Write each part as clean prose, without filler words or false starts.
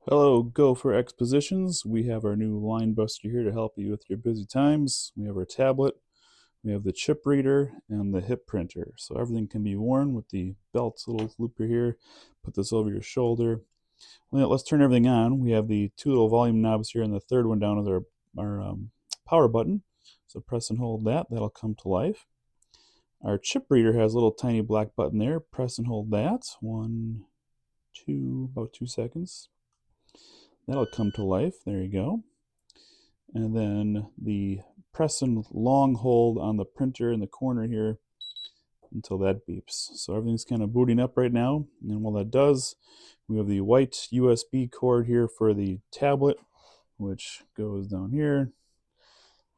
Hello, Gopher Expositions. We have our new line buster here to help you with your busy times. We have our tablet, we have the chip reader, and the hip printer. So everything can be worn with the belt's little looper here. Put this over your shoulder. Well, let's turn everything on. We have the two little volume knobs here, and the third one down is our power button. So press and hold that. That'll come to life. Our chip reader has a little tiny black button there. Press and hold that. One, two, about 2 seconds. That'll come to life. There you go. And then the press and long hold on the printer in the corner here until that beeps. So everything's kind of booting up right now. And while that does, we have the white USB cord here for the tablet, which goes down here.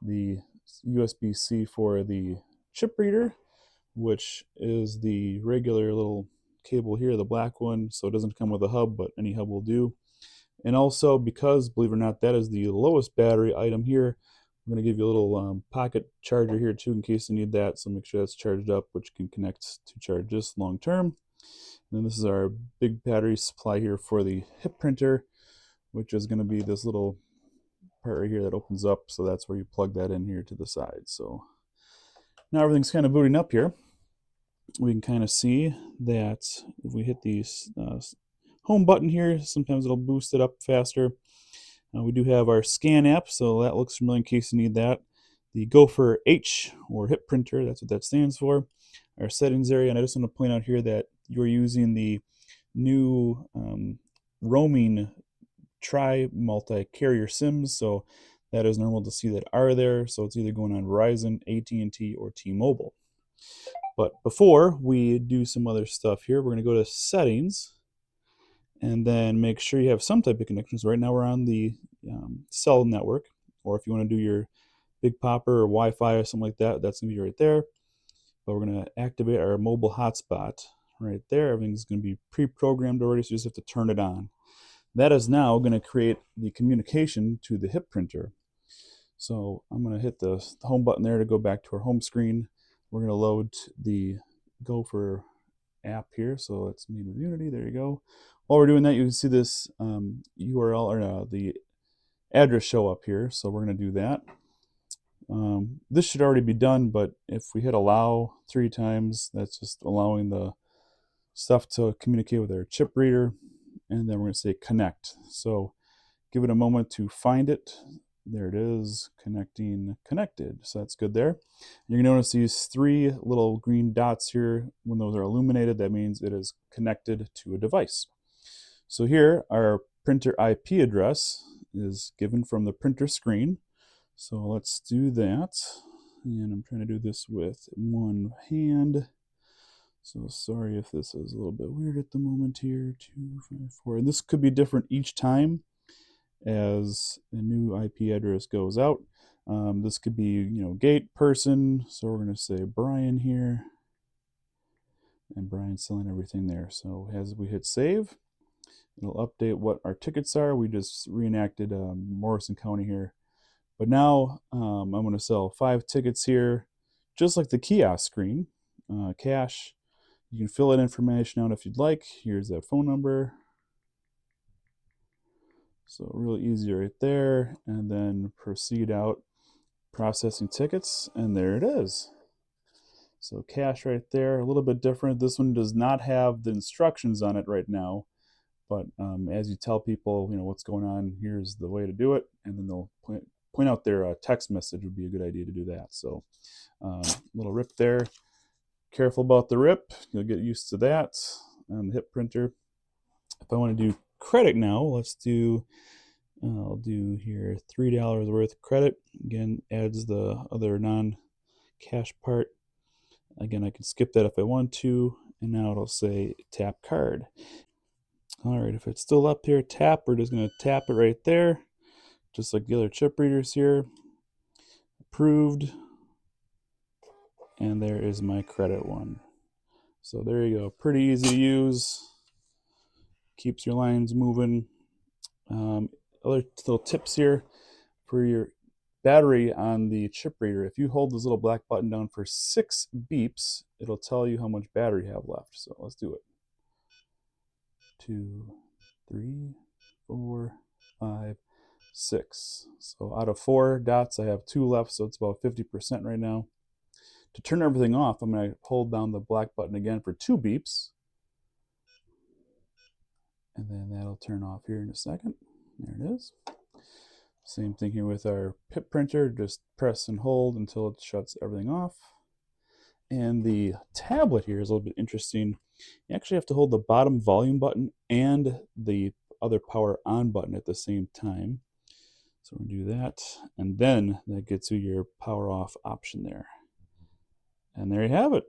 The USB-C for the chip reader, which is the regular little cable here, the black one, so it doesn't come with a hub, but any hub will do. And also, because, believe it or not, that is the lowest battery item here, I'm going to give you a little pocket charger here too in case you need that. So make sure that's charged up, which can connect to charge this long term. And then this is our big battery supply here for the hip printer, which is going to be this little part right here that opens up. So that's where you plug that in here to the side. So now everything's kind of booting up here. We can kind of see that if we hit the home button here, sometimes it'll boost it up faster. We do have our scan app, so that looks familiar in case you need that. The Gopher H, or hip printer, that's what that stands for. Our settings area, and I just want to point out here that you're using the new roaming multi-carrier SIMs, so that is normal to see that are there. So it's either going on Verizon, AT&T, or T-Mobile. But before we do some other stuff here, we're going to go to settings and then make sure you have some type of connections. Right now we're on the cell network, or if you want to do your big popper or Wi-Fi or something like that, that's going to be right there. But we're going to activate our mobile hotspot right there. Everything's going to be pre-programmed already, so you just have to turn it on. That is now going to create the communication to the hip printer. So I'm going to hit the home button there to go back to our home screen. We're going to load the Gopher app here. So let's meet with Unity. There you go. While we're doing that, you can see this URL or the address show up here. So we're going to do that. This should already be done, but if we hit allow 3 times, that's just allowing the stuff to communicate with our chip reader. And then we're going to say connect. So give it a moment to find it. There it is, connecting, connected. So that's good there. You're going to notice these 3 little green dots here. When those are illuminated, that means it is connected to a device. So here, our printer IP address is given from the printer screen. So let's do that. And I'm trying to do this with one hand. So sorry if this is a little bit weird at the moment here. 254. And this could be different each time as a new IP address goes out. This could be, gate person. So we're going to say Brian here. And Brian's selling everything there. So as we hit save, it'll update what our tickets are. We just reenacted Morrison County here. But now I'm going to sell 5 tickets here, just like the kiosk screen. Cash. You can fill that information out if you'd like. Here's that phone number. So really easy right there. And then proceed out processing tickets. And there it is. So cash right there, a little bit different. This one does not have the instructions on it right now. But as you tell people, what's going on, here's the way to do it. And then they'll point out their text message would be a good idea to do that. So little rip there. Careful about the rip. You'll get used to that on the hip printer. If I want to do credit now, let's do, I'll do here $3 worth of credit. Again, adds the other non-cash part. Again, I can skip that if I want to. And now it'll say tap card. All right, if it's still up here, tap, we're just going to tap it right there, just like the other chip readers here. Approved. And there is my credit one. So there you go. Pretty easy to use. Keeps your lines moving. Other little tips here for your battery on the chip reader. If you hold this little black button down for 6 beeps, it'll tell you how much battery you have left. So let's do it. 2, 3, 4, 5, 6. So out of 4 dots, I have 2 left, so it's about 50% right now. To turn everything off, I'm going to hold down the black button again for 2 beeps. And then that'll turn off here in a second. There it is. Same thing here with our pip printer. Just press and hold until it shuts everything off. And the tablet here is a little bit interesting. You actually have to hold the bottom volume button and the other power on button at the same time. So we're going to do that. And then that gets you your power off option there. And there you have it.